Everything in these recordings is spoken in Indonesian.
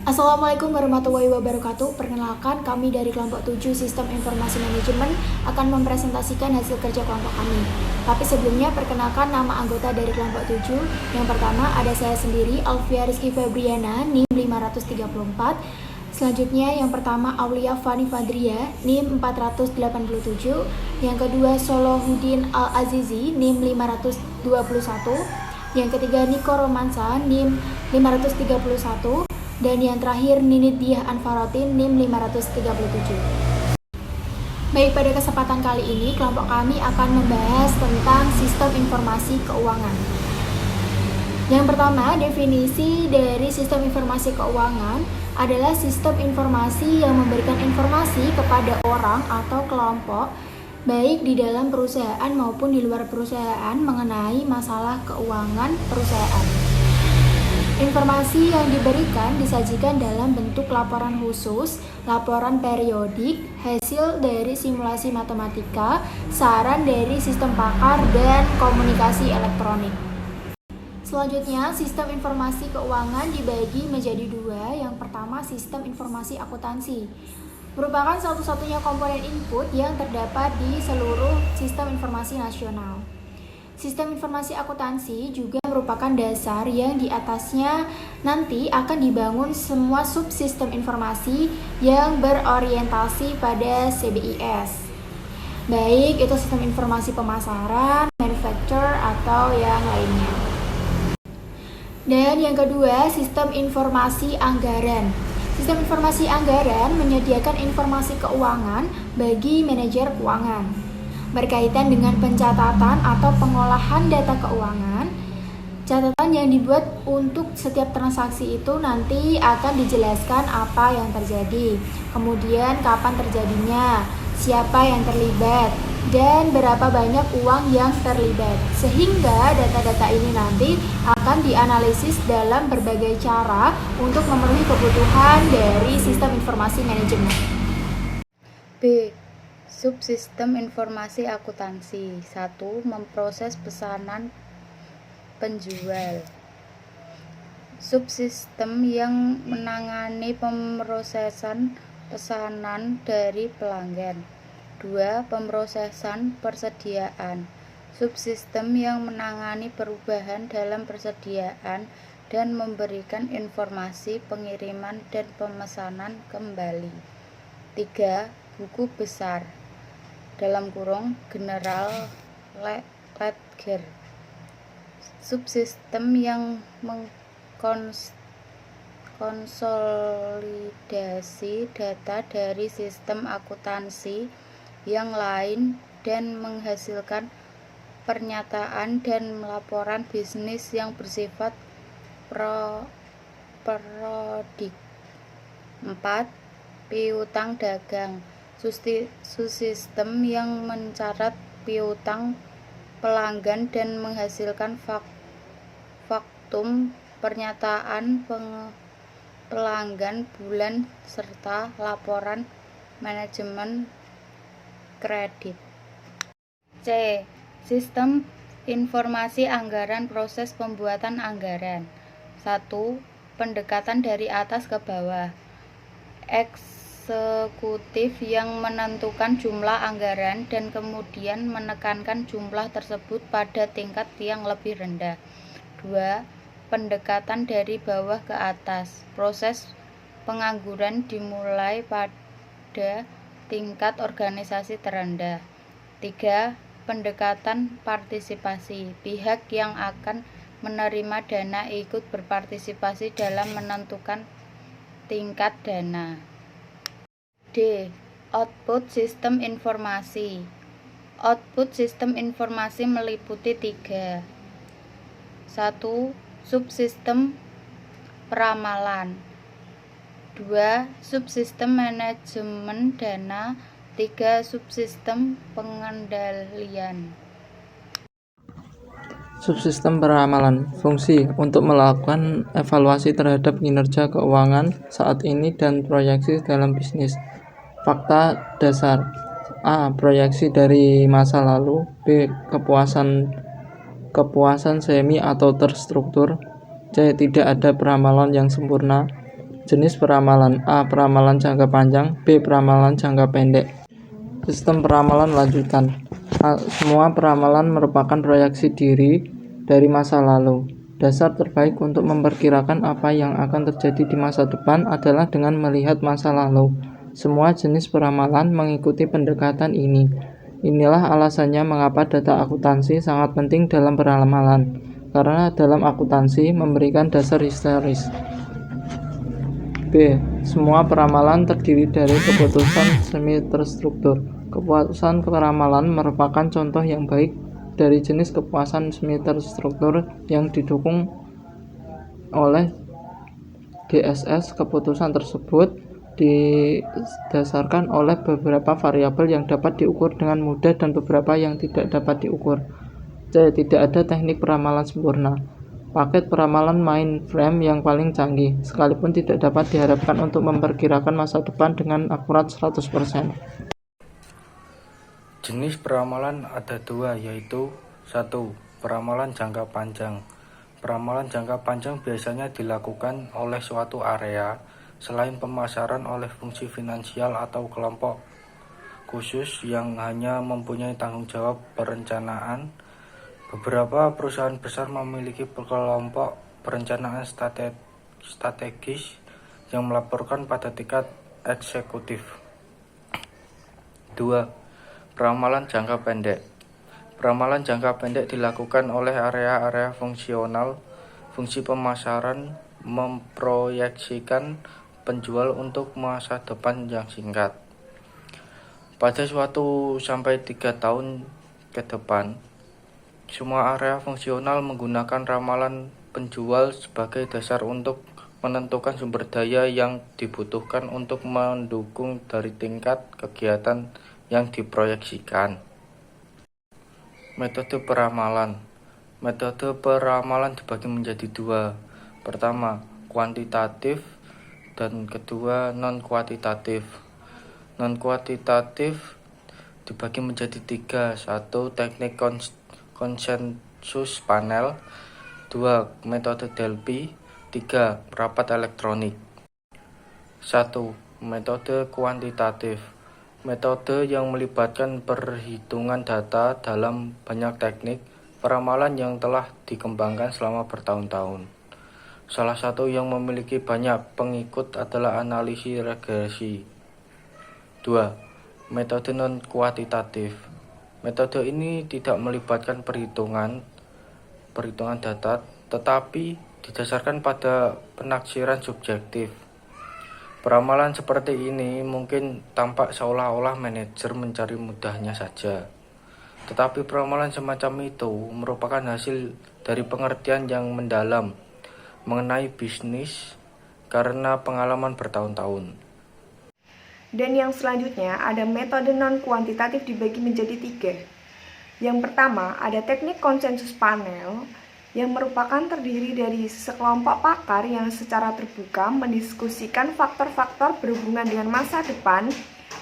Assalamualaikum warahmatullahi wabarakatuh. Perkenalkan, kami dari kelompok 7 Sistem Informasi Manajemen akan mempresentasikan hasil kerja kelompok kami. Tapi sebelumnya, perkenalkan nama anggota dari kelompok 7. Yang pertama ada saya sendiri, Alfia Rizky Febriana, NIM 534. Selanjutnya yang pertama Aulia Fani Fadria, NIM 487. Yang kedua Solohuddin Al-Azizi, NIM 521. Yang ketiga Niko Romansa, NIM 531. Dan yang terakhir Ninit Diah Anfarotin, NIM 537. Baik, pada kesempatan kali ini kelompok kami akan membahas tentang sistem informasi keuangan. Yang pertama, definisi dari sistem informasi keuangan adalah sistem informasi yang memberikan informasi kepada orang atau kelompok baik di dalam perusahaan maupun di luar perusahaan mengenai masalah keuangan perusahaan. Informasi yang diberikan disajikan dalam bentuk laporan khusus, laporan periodik, hasil dari simulasi matematika, saran dari sistem pakar, dan komunikasi elektronik. Selanjutnya, sistem informasi keuangan dibagi menjadi dua. Yang pertama, sistem informasi akuntansi. Merupakan satu-satunya komponen input yang terdapat di seluruh sistem informasi nasional. Sistem informasi akuntansi juga merupakan dasar yang di atasnya nanti akan dibangun semua subsistem informasi yang berorientasi pada CBIS. Baik itu sistem informasi pemasaran, manufacturer, atau yang lainnya. Dan yang kedua, sistem informasi anggaran. Sistem informasi anggaran menyediakan informasi keuangan bagi manajer keuangan berkaitan dengan pencatatan atau pengolahan data keuangan. Catatan yang dibuat untuk setiap transaksi itu nanti akan dijelaskan apa yang terjadi, kemudian kapan terjadinya, siapa yang terlibat, dan berapa banyak uang yang terlibat. Sehingga data-data ini nanti akan dianalisis dalam berbagai cara untuk memenuhi kebutuhan dari sistem informasi manajemen. B. Subsistem informasi akuntansi. 1. Memproses pesanan penjual. Subsistem yang menangani pemrosesan pesanan dari pelanggan. 2. Pemrosesan persediaan. Subsistem yang menangani perubahan dalam persediaan dan memberikan informasi pengiriman dan pemesanan kembali. 3. Buku besar (General Ledger). Subsistem yang mengkonsolidasi data dari sistem akuntansi yang lain dan menghasilkan pernyataan dan laporan bisnis yang bersifat perodik. 4. Piutang dagang. Subsistem yang mencatat piutang pelanggan dan menghasilkan faktum pernyataan pelanggan bulan serta laporan manajemen kredit. C. Sistem informasi anggaran. Proses pembuatan anggaran. 1. Pendekatan dari atas ke bawah. Eksekutif yang menentukan jumlah anggaran dan kemudian menekankan jumlah tersebut pada tingkat yang lebih rendah. 2. Pendekatan dari bawah ke atas. Proses pengangguran dimulai pada tingkat organisasi terendah. 3. Pendekatan partisipasi. Pihak yang akan menerima dana ikut berpartisipasi dalam menentukan tingkat dana. D. Output sistem informasi. Output sistem informasi meliputi 3. 1. Subsistem peramalan. 2. Subsistem manajemen dana. 3. Subsistem pengendalian. Subsistem peramalan. Fungsi untuk melakukan evaluasi terhadap kinerja keuangan saat ini dan proyeksi dalam bisnis. Fakta dasar. A. Proyeksi dari masa lalu. B. Kepuasan semi atau terstruktur. C. Tidak ada peramalan yang sempurna. Jenis peramalan: A. Peramalan jangka panjang. B. Peramalan jangka pendek. Sistem peramalan lanjutan. A. Semua peramalan merupakan proyeksi diri dari masa lalu. Dasar terbaik untuk memperkirakan apa yang akan terjadi di masa depan adalah dengan melihat masa lalu. Semua jenis peramalan mengikuti pendekatan ini. Inilah alasannya mengapa data akuntansi sangat penting dalam peramalan, karena dalam akuntansi memberikan dasar historis. B. Semua peramalan terdiri dari keputusan semi terstruktur. Kepuasan peramalan merupakan contoh yang baik dari jenis kepuasan semi terstruktur yang didukung oleh DSS. Keputusan tersebut didasarkan oleh beberapa variabel yang dapat diukur dengan mudah dan beberapa yang tidak dapat diukur. C. Tidak ada teknik peramalan sempurna. Paket peramalan mainframe yang paling canggih, sekalipun tidak dapat diharapkan untuk memperkirakan masa depan dengan akurat 100%. Jenis peramalan ada dua, yaitu 1. Peramalan jangka panjang. Peramalan jangka panjang biasanya dilakukan oleh suatu area selain pemasaran oleh fungsi finansial atau kelompok khusus yang hanya mempunyai tanggung jawab perencanaan. Beberapa perusahaan besar memiliki kelompok perencanaan strategis yang melaporkan pada tingkat eksekutif. 2. Peramalan jangka pendek. Peramalan jangka pendek dilakukan oleh area-area fungsional. Fungsi pemasaran memproyeksikan penjual untuk masa depan yang singkat. Pada suatu sampai 3 tahun ke depan, semua area fungsional menggunakan ramalan penjual sebagai dasar untuk menentukan sumber daya yang dibutuhkan untuk mendukung dari tingkat kegiatan yang diproyeksikan. Metode peramalan. Metode peramalan dibagi menjadi dua. Pertama, kuantitatif, dan kedua, non-kuantitatif. Non-kuantitatif dibagi menjadi 3. 1. Teknik konsensus panel. 2. Metode Delphi. 3. Rapat elektronik. 1. Metode kuantitatif. Metode yang melibatkan perhitungan data dalam banyak teknik peramalan yang telah dikembangkan selama bertahun-tahun. Salah satu yang memiliki banyak pengikut adalah analisis regresi. 2. Metode non-kuantitatif. Metode ini tidak melibatkan perhitungan data, tetapi didasarkan pada penaksiran subjektif. Peramalan seperti ini mungkin tampak seolah-olah manajer mencari mudahnya saja. Tetapi peramalan semacam itu merupakan hasil dari pengertian yang mendalam mengenai bisnis karena pengalaman bertahun-tahun. Dan yang selanjutnya ada metode non-kuantitatif dibagi menjadi 3. Yang pertama ada teknik konsensus panel yang merupakan terdiri dari sekelompok pakar yang secara terbuka mendiskusikan faktor-faktor berhubungan dengan masa depan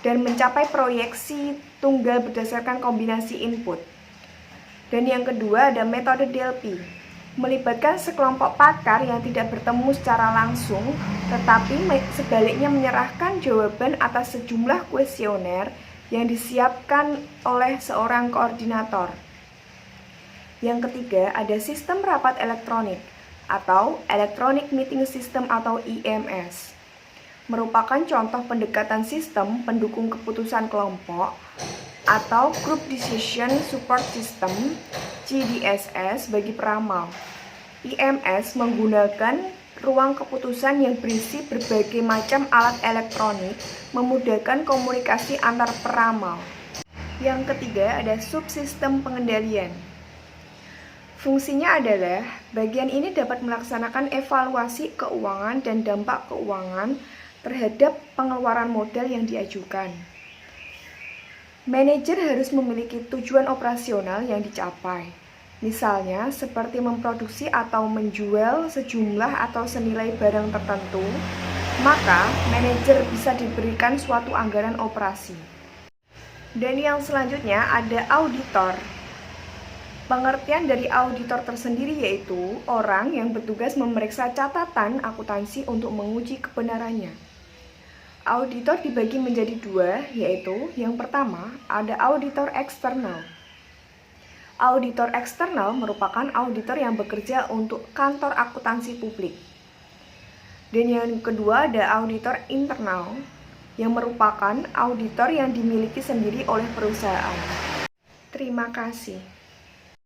dan mencapai proyeksi tunggal berdasarkan kombinasi input. Dan yang kedua ada metode Delphi, melibatkan sekelompok pakar yang tidak bertemu secara langsung, tetapi sebaliknya menyerahkan jawaban atas sejumlah kuesioner yang disiapkan oleh seorang koordinator. Yang ketiga, ada sistem rapat elektronik atau Electronic Meeting System atau EMS. Merupakan contoh pendekatan sistem pendukung keputusan kelompok atau Group Decision Support System GDSS bagi peramal. EMS menggunakan ruang keputusan yang berisi berbagai macam alat elektronik, memudahkan komunikasi antar peramal. Yang ketiga, ada subsistem pengendalian. Fungsinya adalah, bagian ini dapat melaksanakan evaluasi keuangan dan dampak keuangan terhadap pengeluaran modal yang diajukan. Manajer harus memiliki tujuan operasional yang dicapai. Misalnya, seperti memproduksi atau menjual sejumlah atau senilai barang tertentu, maka manajer bisa diberikan suatu anggaran operasi. Dan yang selanjutnya ada auditor. Pengertian dari auditor tersendiri yaitu orang yang bertugas memeriksa catatan akuntansi untuk menguji kebenarannya. Auditor dibagi menjadi dua, yaitu yang pertama ada auditor eksternal. Auditor eksternal merupakan auditor yang bekerja untuk kantor akuntansi publik. Dan yang kedua ada auditor internal, yang merupakan auditor yang dimiliki sendiri oleh perusahaan. Terima kasih.